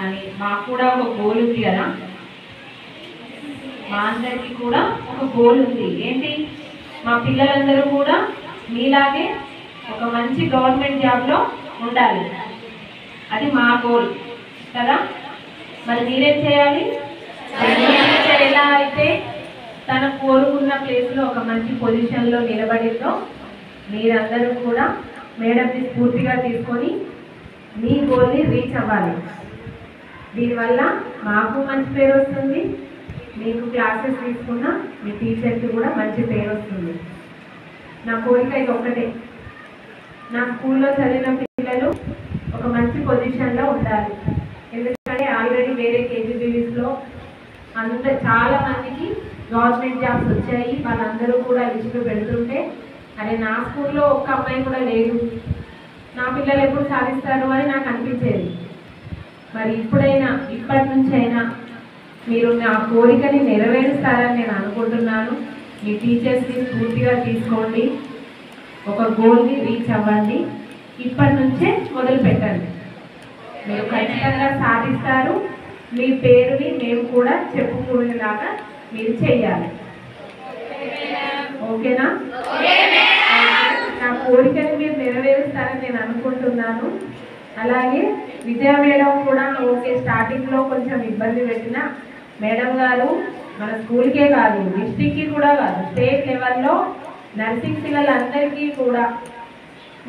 కానీ మాకు కూడా ఒక గోల్ ఉంది కదా, మా అందరికీ కూడా ఒక గోల్ ఉంది. ఏంటి? మా పిల్లలందరూ కూడా మీలాగే ఒక మంచి గవర్నమెంట్ జాబ్లో ఉండాలి. అది మా గోల్ కదా. మరి మీరేం చేయాలి? ఎలా అయితే తన కోరుకున్న ప్లేస్లో ఒక మంచి పొజిషన్లో నిలబడిందో మీరందరూ కూడా మేడంని స్ఫూర్తిగా తీసుకొని మీ గోల్ని రీచ్ అవ్వాలి. దీనివల్ల మాకు మంచి పేరు వస్తుంది, మీకు క్లాసెస్ తీసుకున్న మీ టీచర్కి కూడా మంచి పేరు వస్తుంది. నా కోరిక ఇది ఒక్కటే, నా స్కూల్లో చదివిన పిల్లలు ఒక మంచి పొజిషన్లో ఉండాలి. ఎందుకంటే ఆల్రెడీ వేరే కేజీబీవీస్లో చాలా మందికి గవర్నమెంట్ జాబ్స్ వచ్చాయి. వాళ్ళందరూ కూడా లిస్టులు పెడుతుంటే అరే నా స్కూల్లో ఒక్క అమ్మాయి కూడా లేదు, నా పిల్లలు ఎప్పుడు సాధిస్తారు అని నాకు అనిపించేది. మరి ఇప్పటి నుంచి అయినా మీరు నా కోరికని నెరవేరుస్తారని నేను అనుకుంటున్నాను. మీ టీచర్స్ని పూర్తిగా తీసుకోండి, ఒక గోల్ని రీచ్ అవ్వండి. ఇప్పటి నుంచే మొదలు పెట్టండి, మీరు ఖచ్చితంగా సాధిస్తారు. మీ పేరుని మేము కూడా చెప్పుకునేలాగా మీరు చెయ్యాలి. ఓకేనా? నా కోరికని మీరు నెరవేరుస్తారని నేను అనుకుంటున్నాను. అలాగే విజయ మేడం కూడా ఓకే, స్టార్టింగ్లో కొంచెం ఇబ్బంది పెట్టిన మేడం గారు మన స్కూల్కే కాదు, డిస్ట్రిక్ట్కి కూడా కాదు, స్టేట్ లెవెల్లో నర్సింగ్ పిల్లలందరికీ కూడా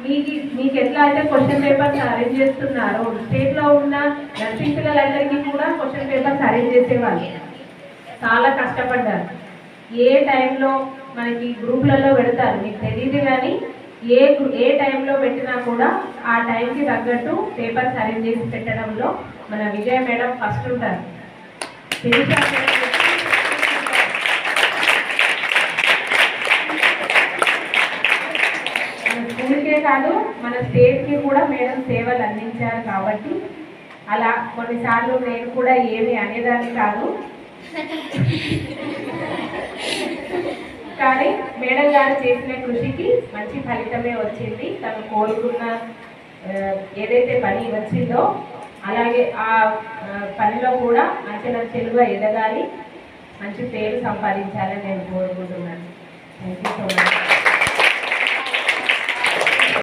మీకు ఎట్లా అయితే క్వశ్చన్ పేపర్స్ అరేంజ్ చేస్తున్నారో స్టేట్లో ఉన్న నర్సింగ్ పిల్లలందరికీ కూడా క్వశ్చన్ పేపర్స్ అరేంజ్ చేసేవాళ్ళు. చాలా కష్టపడ్డారు. ఏ టైంలో మనకి గ్రూప్లలో పెడతారు మీకు తెలియదు, కానీ ఏ టైంలో పెట్టినా కూడా ఆ టైంకి తగ్గట్టు పేపర్స్ అరేంజ్ చేసి పెట్టడంలో మన విజయ మేడం ఫస్ట్ ఉంటారు. మన స్కూల్కే కాదు మన స్టేట్కి కూడా మేడం సేవలు అందించారు. కాబట్టి అలా కొన్నిసార్లు నేను కూడా ఏమి అనేదాన్ని కాదు, కానీ మేడం గారు చేసిన కృషికి మంచి ఫలితమే వచ్చింది. తను కోరుకున్న ఏదైతే పని వచ్చిందో అలాగే ఆ పనిలో కూడా అంచెలంచెలుగా ఎదగాలి, మంచి పేరు సంపాదించాలని నేను కోరుకుంటున్నాను. Thank you so much.